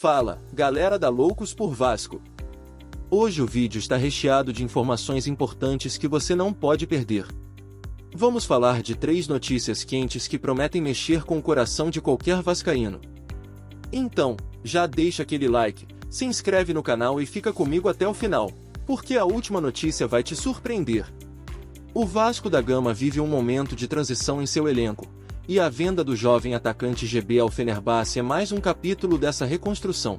Fala, galera da Loucos por Vasco! Hoje o vídeo está recheado de informações importantes que você não pode perder. Vamos falar de 3 notícias quentes que prometem mexer com o coração de qualquer vascaíno. Então, já deixa aquele like, se inscreve no canal e fica comigo até o final, porque a última notícia vai te surpreender. O Vasco da Gama vive um momento de transição em seu elenco, e a venda do jovem atacante GB ao Fenerbahçe é mais um capítulo dessa reconstrução.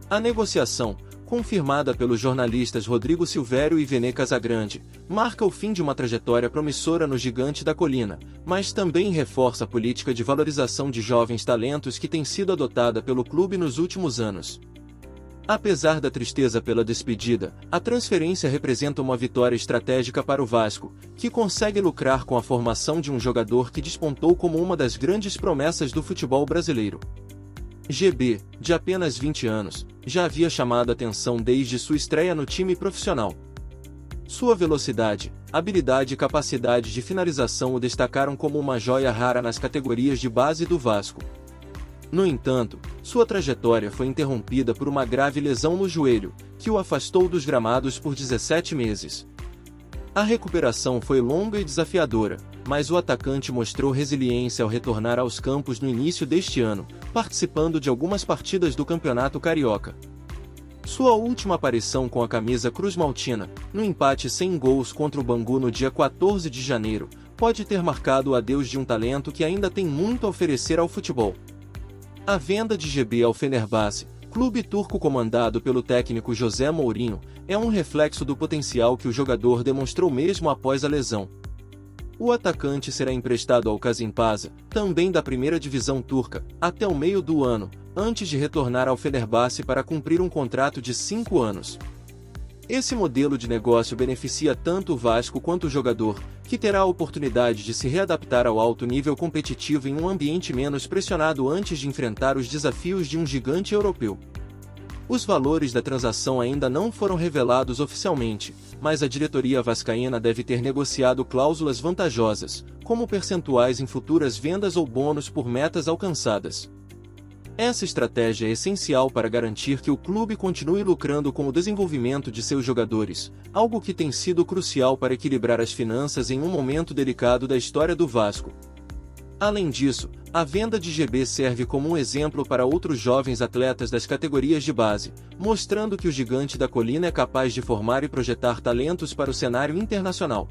A negociação, confirmada pelos jornalistas Rodrigo Silvério e Vene Casagrande, marca o fim de uma trajetória promissora no Gigante da Colina, mas também reforça a política de valorização de jovens talentos que tem sido adotada pelo clube nos últimos anos. Apesar da tristeza pela despedida, a transferência representa uma vitória estratégica para o Vasco, que consegue lucrar com a formação de um jogador que despontou como uma das grandes promessas do futebol brasileiro. GB, de apenas 20 anos, já havia chamado atenção desde sua estreia no time profissional. Sua velocidade, habilidade e capacidade de finalização o destacaram como uma joia rara nas categorias de base do Vasco. No entanto, sua trajetória foi interrompida por uma grave lesão no joelho, que o afastou dos gramados por 17 meses. A recuperação foi longa e desafiadora, mas o atacante mostrou resiliência ao retornar aos campos no início deste ano, participando de algumas partidas do Campeonato Carioca. Sua última aparição com a camisa cruz-maltina, no empate sem gols contra o Bangu no dia 14 de janeiro, pode ter marcado o adeus de um talento que ainda tem muito a oferecer ao futebol. A venda de GB ao Fenerbahçe, clube turco comandado pelo técnico José Mourinho, é um reflexo do potencial que o jogador demonstrou mesmo após a lesão. O atacante será emprestado ao Kasimpasa, também da primeira divisão turca, até o meio do ano, antes de retornar ao Fenerbahçe para cumprir um contrato de 5 anos. Esse modelo de negócio beneficia tanto o Vasco quanto o jogador, que terá a oportunidade de se readaptar ao alto nível competitivo em um ambiente menos pressionado antes de enfrentar os desafios de um gigante europeu. Os valores da transação ainda não foram revelados oficialmente, mas a diretoria vascaína deve ter negociado cláusulas vantajosas, como percentuais em futuras vendas ou bônus por metas alcançadas. Essa estratégia é essencial para garantir que o clube continue lucrando com o desenvolvimento de seus jogadores, algo que tem sido crucial para equilibrar as finanças em um momento delicado da história do Vasco. Além disso, a venda de GB serve como um exemplo para outros jovens atletas das categorias de base, mostrando que o Gigante da Colina é capaz de formar e projetar talentos para o cenário internacional.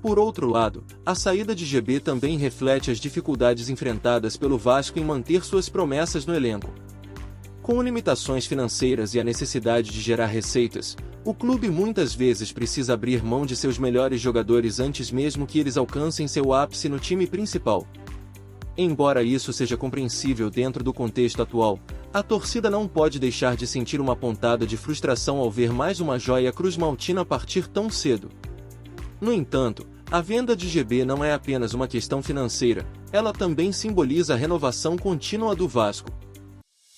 Por outro lado, a saída de GB também reflete as dificuldades enfrentadas pelo Vasco em manter suas promessas no elenco. Com limitações financeiras e a necessidade de gerar receitas, o clube muitas vezes precisa abrir mão de seus melhores jogadores antes mesmo que eles alcancem seu ápice no time principal. Embora isso seja compreensível dentro do contexto atual, a torcida não pode deixar de sentir uma pontada de frustração ao ver mais uma joia cruz-maltina partir tão cedo. No entanto, a venda de GB não é apenas uma questão financeira, ela também simboliza a renovação contínua do Vasco.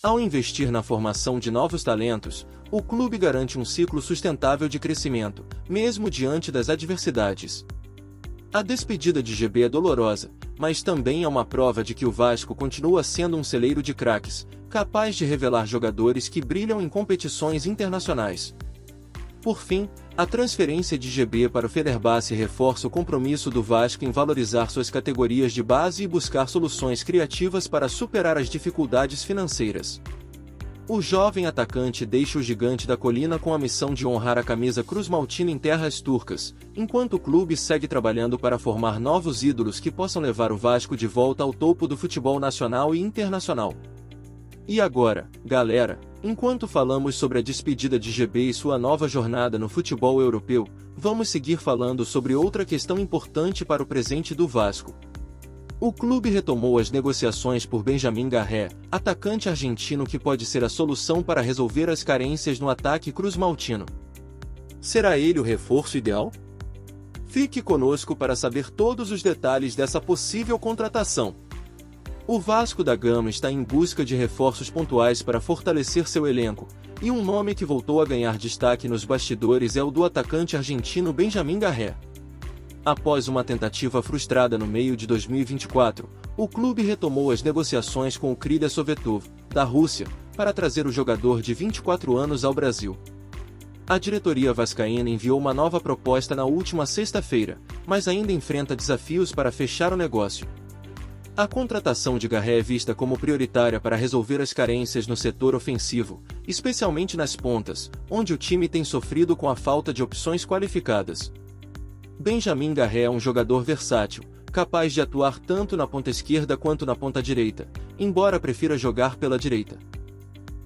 Ao investir na formação de novos talentos, o clube garante um ciclo sustentável de crescimento, mesmo diante das adversidades. A despedida de GB é dolorosa, mas também é uma prova de que o Vasco continua sendo um celeiro de craques, capaz de revelar jogadores que brilham em competições internacionais. Por fim, a transferência de GB para o Fenerbahçe reforça o compromisso do Vasco em valorizar suas categorias de base e buscar soluções criativas para superar as dificuldades financeiras. O jovem atacante deixa o Gigante da Colina com a missão de honrar a camisa cruz-maltina em terras turcas, enquanto o clube segue trabalhando para formar novos ídolos que possam levar o Vasco de volta ao topo do futebol nacional e internacional. E agora, galera, enquanto falamos sobre a despedida de GB e sua nova jornada no futebol europeu, vamos seguir falando sobre outra questão importante para o presente do Vasco. O clube retomou as negociações por Benjamin Garré, atacante argentino que pode ser a solução para resolver as carências no ataque cruz-maltino. Será ele o reforço ideal? Fique conosco para saber todos os detalhes dessa possível contratação. O Vasco da Gama está em busca de reforços pontuais para fortalecer seu elenco, e um nome que voltou a ganhar destaque nos bastidores é o do atacante argentino Benjamin Garré. Após uma tentativa frustrada no meio de 2024, o clube retomou as negociações com o Krylia Sovetov, da Rússia, para trazer o jogador de 24 anos ao Brasil. A diretoria vascaína enviou uma nova proposta na última sexta-feira, mas ainda enfrenta desafios para fechar o negócio. A contratação de Garré é vista como prioritária para resolver as carências no setor ofensivo, especialmente nas pontas, onde o time tem sofrido com a falta de opções qualificadas. Benjamin Garré é um jogador versátil, capaz de atuar tanto na ponta esquerda quanto na ponta direita, embora prefira jogar pela direita.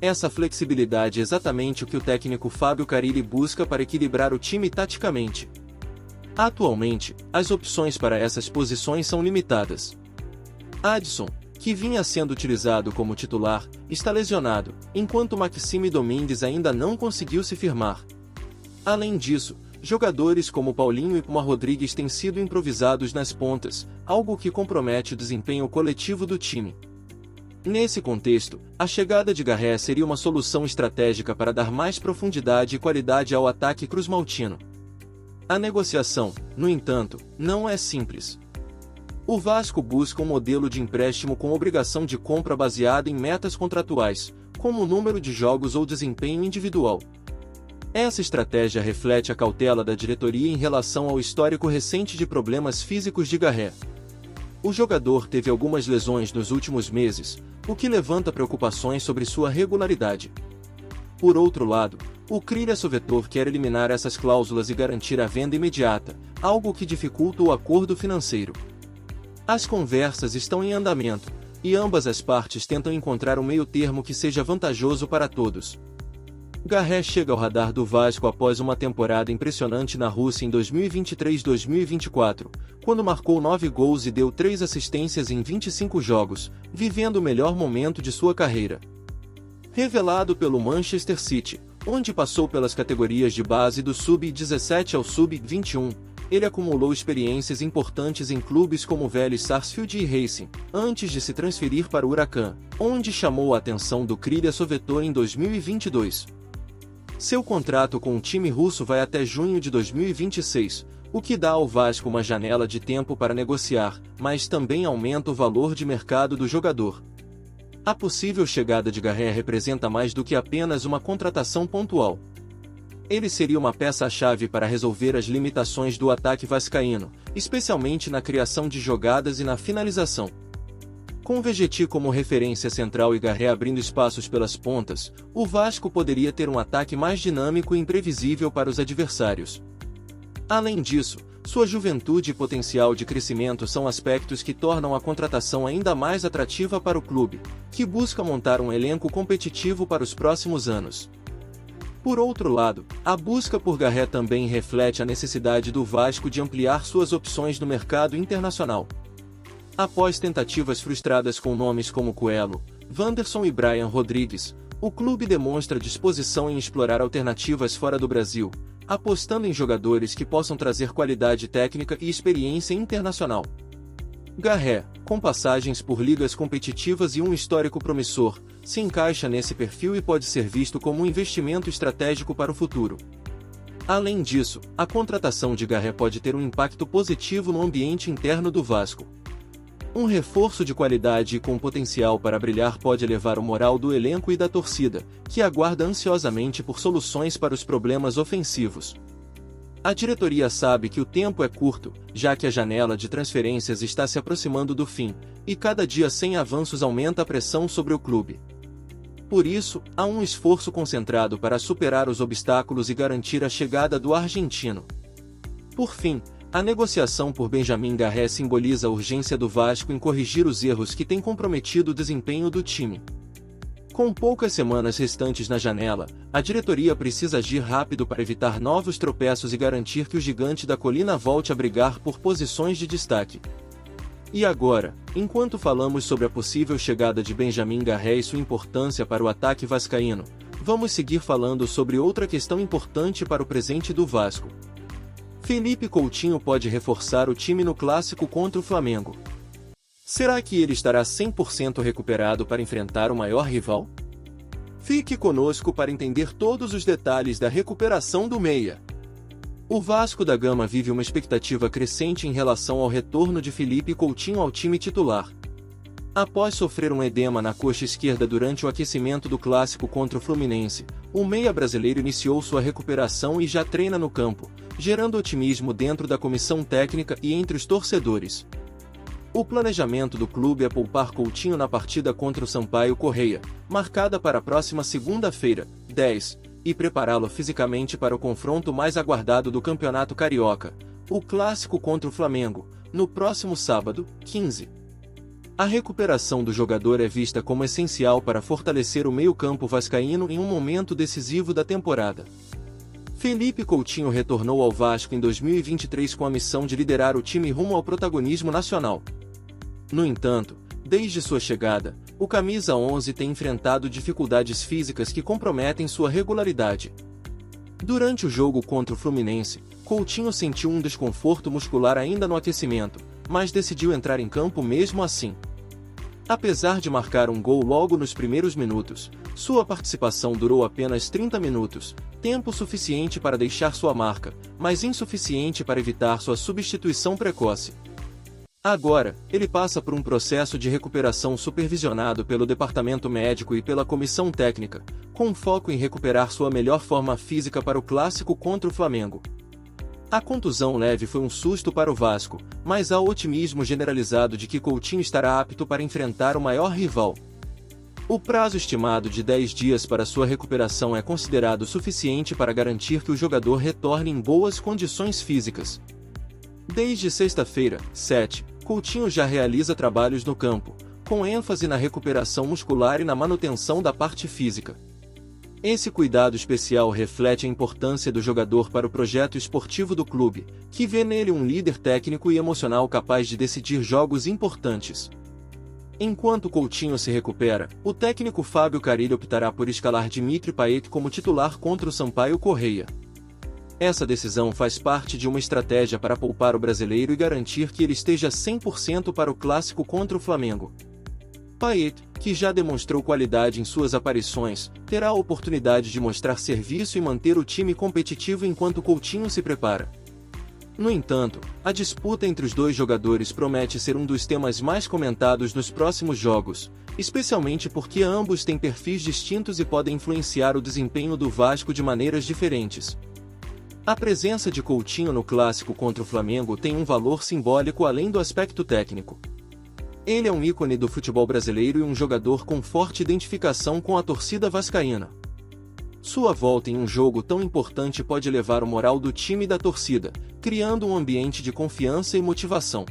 Essa flexibilidade é exatamente o que o técnico Fábio Carille busca para equilibrar o time taticamente. Atualmente, as opções para essas posições são limitadas. Adson, que vinha sendo utilizado como titular, está lesionado, enquanto Maxime Domingues ainda não conseguiu se firmar. Além disso, jogadores como Paulinho e Puma Rodrigues têm sido improvisados nas pontas, algo que compromete o desempenho coletivo do time. Nesse contexto, a chegada de Garré seria uma solução estratégica para dar mais profundidade e qualidade ao ataque cruzmaltino. A negociação, no entanto, não é simples. O Vasco busca um modelo de empréstimo com obrigação de compra baseada em metas contratuais, como o número de jogos ou desempenho individual. Essa estratégia reflete a cautela da diretoria em relação ao histórico recente de problemas físicos de Garré. O jogador teve algumas lesões nos últimos meses, o que levanta preocupações sobre sua regularidade. Por outro lado, o Krylia Sovetov quer eliminar essas cláusulas e garantir a venda imediata, algo que dificulta o acordo financeiro. As conversas estão em andamento, e ambas as partes tentam encontrar um meio-termo que seja vantajoso para todos. Garré chega ao radar do Vasco após uma temporada impressionante na Rússia em 2023-2024, quando marcou 9 gols e deu 3 assistências em 25 jogos, vivendo o melhor momento de sua carreira. Revelado pelo Manchester City, onde passou pelas categorias de base do Sub-17 ao Sub-21, ele acumulou experiências importantes em clubes como Vélez Sarsfield e Racing, antes de se transferir para o Huracan, onde chamou a atenção do Krylia Sovetov em 2022. Seu contrato com o time russo vai até junho de 2026, o que dá ao Vasco uma janela de tempo para negociar, mas também aumenta o valor de mercado do jogador. A possível chegada de Garré representa mais do que apenas uma contratação pontual. Ele seria uma peça-chave para resolver as limitações do ataque vascaíno, especialmente na criação de jogadas e na finalização. Com Vegetti como referência central e Garré abrindo espaços pelas pontas, o Vasco poderia ter um ataque mais dinâmico e imprevisível para os adversários. Além disso, sua juventude e potencial de crescimento são aspectos que tornam a contratação ainda mais atrativa para o clube, que busca montar um elenco competitivo para os próximos anos. Por outro lado, a busca por Garré também reflete a necessidade do Vasco de ampliar suas opções no mercado internacional. Após tentativas frustradas com nomes como Coelho, Wanderson e Brian Rodrigues, o clube demonstra disposição em explorar alternativas fora do Brasil, apostando em jogadores que possam trazer qualidade técnica e experiência internacional. Garré, com passagens por ligas competitivas e um histórico promissor, se encaixa nesse perfil e pode ser visto como um investimento estratégico para o futuro. Além disso, a contratação de Garré pode ter um impacto positivo no ambiente interno do Vasco. Um reforço de qualidade e com potencial para brilhar pode elevar o moral do elenco e da torcida, que aguarda ansiosamente por soluções para os problemas ofensivos. A diretoria sabe que o tempo é curto, já que a janela de transferências está se aproximando do fim, e cada dia sem avanços aumenta a pressão sobre o clube. Por isso, há um esforço concentrado para superar os obstáculos e garantir a chegada do argentino. Por fim, a negociação por Benjamin Garré simboliza a urgência do Vasco em corrigir os erros que têm comprometido o desempenho do time. Com poucas semanas restantes na janela, a diretoria precisa agir rápido para evitar novos tropeços e garantir que o gigante da colina volte a brigar por posições de destaque. E agora, enquanto falamos sobre a possível chegada de Benjamin Garré e sua importância para o ataque vascaíno, vamos seguir falando sobre outra questão importante para o presente do Vasco. Felipe Coutinho pode reforçar o time no clássico contra o Flamengo. Será que ele estará 100% recuperado para enfrentar o maior rival? Fique conosco para entender todos os detalhes da recuperação do meia. O Vasco da Gama vive uma expectativa crescente em relação ao retorno de Felipe Coutinho ao time titular. Após sofrer um edema na coxa esquerda durante o aquecimento do clássico contra o Fluminense, o meia brasileiro iniciou sua recuperação e já treina no campo, gerando otimismo dentro da comissão técnica e entre os torcedores. O planejamento do clube é poupar Coutinho na partida contra o Sampaio Corrêa, marcada para a próxima segunda-feira, 10, e prepará-lo fisicamente para o confronto mais aguardado do Campeonato Carioca, o clássico contra o Flamengo, no próximo sábado, 15. A recuperação do jogador é vista como essencial para fortalecer o meio-campo vascaíno em um momento decisivo da temporada. Felipe Coutinho retornou ao Vasco em 2023 com a missão de liderar o time rumo ao protagonismo nacional. No entanto, desde sua chegada, o camisa 11 tem enfrentado dificuldades físicas que comprometem sua regularidade. Durante o jogo contra o Fluminense, Coutinho sentiu um desconforto muscular ainda no aquecimento, mas decidiu entrar em campo mesmo assim. Apesar de marcar um gol logo nos primeiros minutos, sua participação durou apenas 30 minutos, tempo suficiente para deixar sua marca, mas insuficiente para evitar sua substituição precoce. Agora, ele passa por um processo de recuperação supervisionado pelo departamento médico e pela comissão técnica, com foco em recuperar sua melhor forma física para o clássico contra o Flamengo. A contusão leve foi um susto para o Vasco, mas há otimismo generalizado de que Coutinho estará apto para enfrentar o maior rival. O prazo estimado de 10 dias para sua recuperação é considerado suficiente para garantir que o jogador retorne em boas condições físicas. Desde sexta-feira, 7, Coutinho já realiza trabalhos no campo, com ênfase na recuperação muscular e na manutenção da parte física. Esse cuidado especial reflete a importância do jogador para o projeto esportivo do clube, que vê nele um líder técnico e emocional capaz de decidir jogos importantes. Enquanto Coutinho se recupera, o técnico Fábio Carille optará por escalar Dimitri Payet como titular contra o Sampaio Corrêa. Essa decisão faz parte de uma estratégia para poupar o brasileiro e garantir que ele esteja 100% para o clássico contra o Flamengo. Payet, que já demonstrou qualidade em suas aparições, terá a oportunidade de mostrar serviço e manter o time competitivo enquanto Coutinho se prepara. No entanto, a disputa entre os dois jogadores promete ser um dos temas mais comentados nos próximos jogos, especialmente porque ambos têm perfis distintos e podem influenciar o desempenho do Vasco de maneiras diferentes. A presença de Coutinho no clássico contra o Flamengo tem um valor simbólico além do aspecto técnico. Ele é um ícone do futebol brasileiro e um jogador com forte identificação com a torcida vascaína. Sua volta em um jogo tão importante pode elevar o moral do time e da torcida, criando um ambiente de confiança e motivação.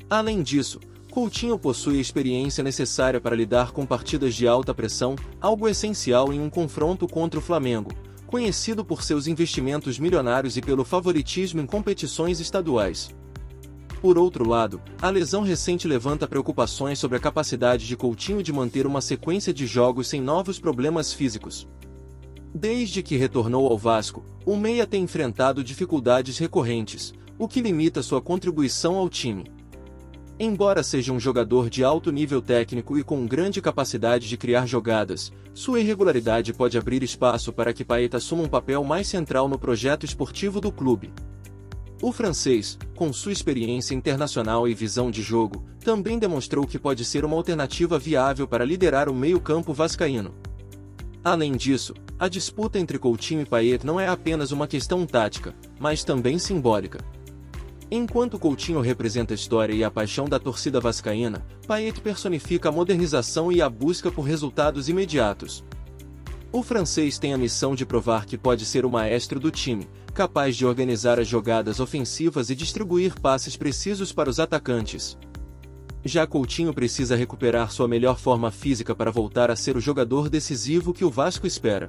Além disso, Coutinho possui a experiência necessária para lidar com partidas de alta pressão, algo essencial em um confronto contra o Flamengo, conhecido por seus investimentos milionários e pelo favoritismo em competições estaduais. Por outro lado, a lesão recente levanta preocupações sobre a capacidade de Coutinho de manter uma sequência de jogos sem novos problemas físicos. Desde que retornou ao Vasco, o meia tem enfrentado dificuldades recorrentes, o que limita sua contribuição ao time. Embora seja um jogador de alto nível técnico e com grande capacidade de criar jogadas, sua irregularidade pode abrir espaço para que Payet assuma um papel mais central no projeto esportivo do clube. O francês, com sua experiência internacional e visão de jogo, também demonstrou que pode ser uma alternativa viável para liderar o meio-campo vascaíno. Além disso, a disputa entre Coutinho e Payet não é apenas uma questão tática, mas também simbólica. Enquanto Coutinho representa a história e a paixão da torcida vascaína, Payet personifica a modernização e a busca por resultados imediatos. O francês tem a missão de provar que pode ser o maestro do time, capaz de organizar as jogadas ofensivas e distribuir passes precisos para os atacantes. Já Coutinho precisa recuperar sua melhor forma física para voltar a ser o jogador decisivo que o Vasco espera.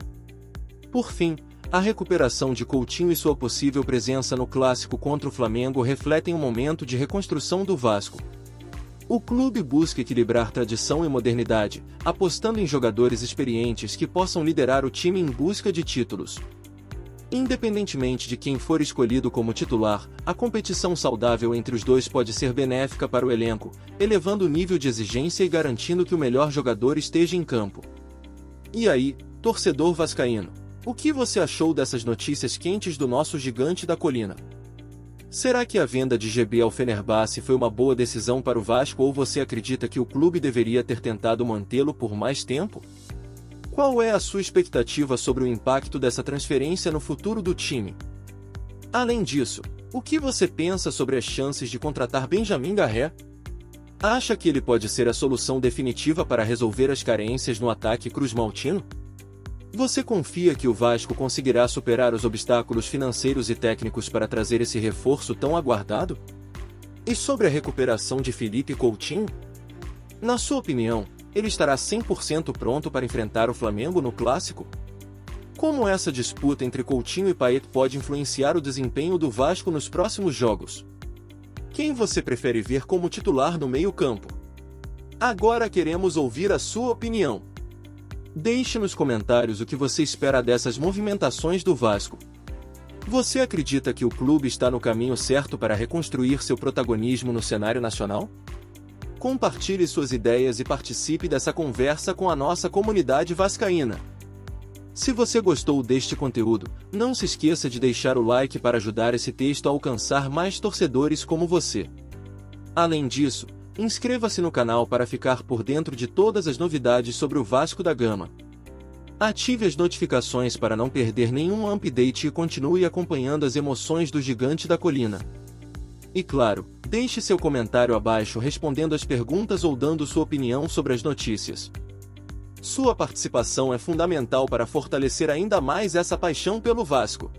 Por fim, a recuperação de Coutinho e sua possível presença no clássico contra o Flamengo refletem um momento de reconstrução do Vasco. O clube busca equilibrar tradição e modernidade, apostando em jogadores experientes que possam liderar o time em busca de títulos. Independentemente de quem for escolhido como titular, a competição saudável entre os dois pode ser benéfica para o elenco, elevando o nível de exigência e garantindo que o melhor jogador esteja em campo. E aí, torcedor vascaíno, o que você achou dessas notícias quentes do nosso gigante da colina? Será que a venda de GB ao Fenerbahçe foi uma boa decisão para o Vasco ou você acredita que o clube deveria ter tentado mantê-lo por mais tempo? Qual é a sua expectativa sobre o impacto dessa transferência no futuro do time? Além disso, o que você pensa sobre as chances de contratar Benjamin Garré? Acha que ele pode ser a solução definitiva para resolver as carências no ataque cruz-maltino? Você confia que o Vasco conseguirá superar os obstáculos financeiros e técnicos para trazer esse reforço tão aguardado? E sobre a recuperação de Felipe Coutinho? Na sua opinião, ele estará 100% pronto para enfrentar o Flamengo no Clássico? Como essa disputa entre Coutinho e Payet pode influenciar o desempenho do Vasco nos próximos jogos? Quem você prefere ver como titular no meio-campo? Agora queremos ouvir a sua opinião. Deixe nos comentários o que você espera dessas movimentações do Vasco. Você acredita que o clube está no caminho certo para reconstruir seu protagonismo no cenário nacional? Compartilhe suas ideias e participe dessa conversa com a nossa comunidade vascaína. Se você gostou deste conteúdo, não se esqueça de deixar o like para ajudar esse texto a alcançar mais torcedores como você. Além disso, inscreva-se no canal para ficar por dentro de todas as novidades sobre o Vasco da Gama. Ative as notificações para não perder nenhum update e continue acompanhando as emoções do Gigante da Colina. E claro, deixe seu comentário abaixo respondendo as perguntas ou dando sua opinião sobre as notícias. Sua participação é fundamental para fortalecer ainda mais essa paixão pelo Vasco.